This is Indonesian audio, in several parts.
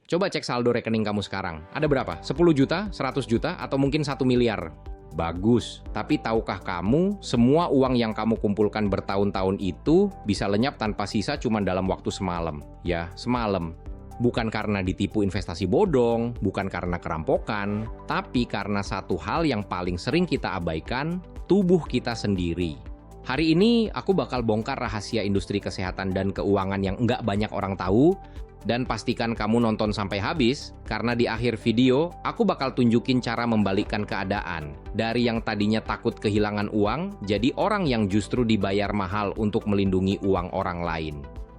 Coba cek saldo rekening kamu sekarang. Ada berapa? 10 juta, 100 juta, atau mungkin 1 miliar? Bagus, tapi tahukah kamu semua uang yang kamu kumpulkan bertahun-tahun itu bisa lenyap tanpa sisa cuma dalam waktu semalam? Ya, semalam. Bukan karena ditipu investasi bodong, bukan karena kerampokan, tapi karena satu hal yang paling sering kita abaikan, tubuh kita sendiri. Hari ini aku bakal bongkar rahasia industri kesehatan dan keuangan yang nggak banyak orang tahu, dan pastikan kamu nonton sampai habis, karena di akhir video aku bakal tunjukin cara membalikkan keadaan. Dari yang tadinya takut kehilangan uang, jadi orang yang justru dibayar mahal untuk melindungi uang orang lain.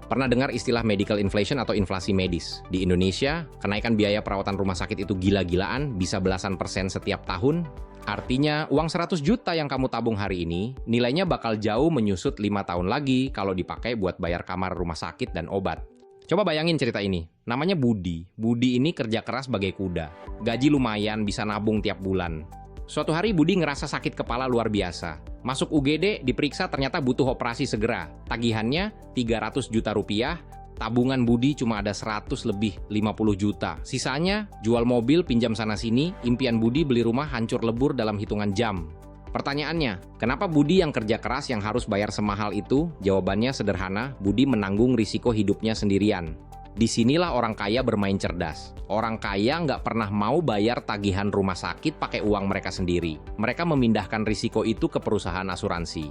Pernah dengar istilah medical inflation atau inflasi medis? Di Indonesia, kenaikan biaya perawatan rumah sakit itu gila-gilaan, bisa belasan persen setiap tahun. Artinya, uang 100 juta yang kamu tabung hari ini, nilainya bakal jauh menyusut 5 tahun lagi kalau dipakai buat bayar kamar rumah sakit dan obat. Coba bayangin cerita ini. Namanya Budi. Budi ini kerja keras sebagai kuda. Gaji lumayan, bisa nabung tiap bulan. Suatu hari Budi ngerasa sakit kepala luar biasa. Masuk UGD, diperiksa ternyata butuh operasi segera. Tagihannya 300 juta rupiah, tabungan Budi cuma ada 100 lebih 50 juta. Sisanya jual mobil, pinjam sana-sini, impian Budi beli rumah hancur lebur dalam hitungan jam. Pertanyaannya, kenapa Budi yang kerja keras yang harus bayar semahal itu? Jawabannya sederhana, Budi menanggung risiko hidupnya sendirian. Disinilah orang kaya bermain cerdas. Orang kaya nggak pernah mau bayar tagihan rumah sakit pakai uang mereka sendiri. Mereka memindahkan risiko itu ke perusahaan asuransi.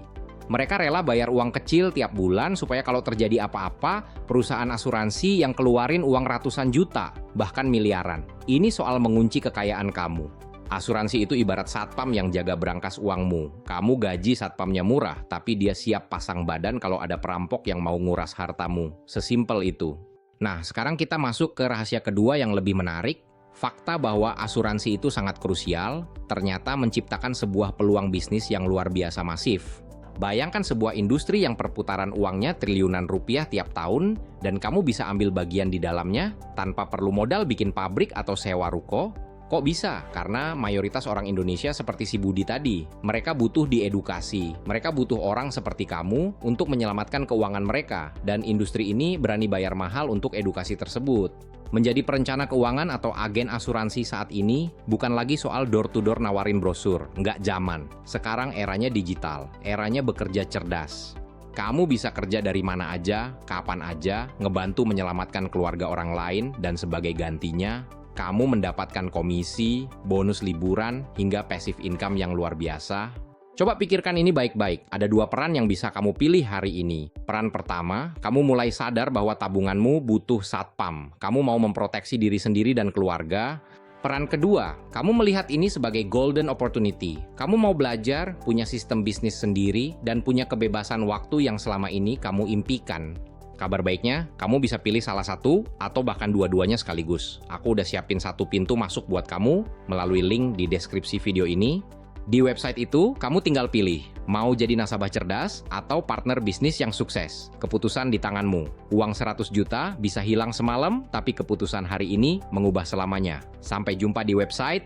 Mereka rela bayar uang kecil tiap bulan supaya kalau terjadi apa-apa, perusahaan asuransi yang keluarin uang ratusan juta, bahkan miliaran. Ini soal mengunci kekayaan kamu. Asuransi itu ibarat satpam yang jaga berangkas uangmu. Kamu gaji satpamnya murah, tapi dia siap pasang badan kalau ada perampok yang mau nguras hartamu. Sesimpel itu. Nah, sekarang kita masuk ke rahasia kedua yang lebih menarik. Fakta bahwa asuransi itu sangat krusial, ternyata menciptakan sebuah peluang bisnis yang luar biasa masif. Bayangkan sebuah industri yang perputaran uangnya triliunan rupiah tiap tahun, dan kamu bisa ambil bagian di dalamnya tanpa perlu modal bikin pabrik atau sewa ruko. Kok bisa? Karena mayoritas orang Indonesia seperti si Budi tadi. Mereka butuh diedukasi. Mereka butuh orang seperti kamu untuk menyelamatkan keuangan mereka. Dan industri ini berani bayar mahal untuk edukasi tersebut. Menjadi perencana keuangan atau agen asuransi saat ini bukan lagi soal door-to-door nawarin brosur. Nggak zaman. Sekarang eranya digital. Eranya bekerja cerdas. Kamu bisa kerja dari mana aja, kapan aja, ngebantu menyelamatkan keluarga orang lain, dan sebagai gantinya, kamu mendapatkan komisi, bonus liburan, hingga passive income yang luar biasa. Coba pikirkan ini baik-baik. Ada dua peran yang bisa kamu pilih hari ini. Peran pertama, kamu mulai sadar bahwa tabunganmu butuh satpam. Kamu mau memproteksi diri sendiri dan keluarga. Peran kedua, kamu melihat ini sebagai golden opportunity. Kamu mau belajar, punya sistem bisnis sendiri, dan punya kebebasan waktu yang selama ini kamu impikan. Kabar baiknya, kamu bisa pilih salah satu atau bahkan dua-duanya sekaligus. Aku udah siapin satu pintu masuk buat kamu melalui link di deskripsi video ini. Di website itu, kamu tinggal pilih, mau jadi nasabah cerdas atau partner bisnis yang sukses. Keputusan di tanganmu. Uang 100 juta bisa hilang semalam, tapi keputusan hari ini mengubah selamanya. Sampai jumpa di website.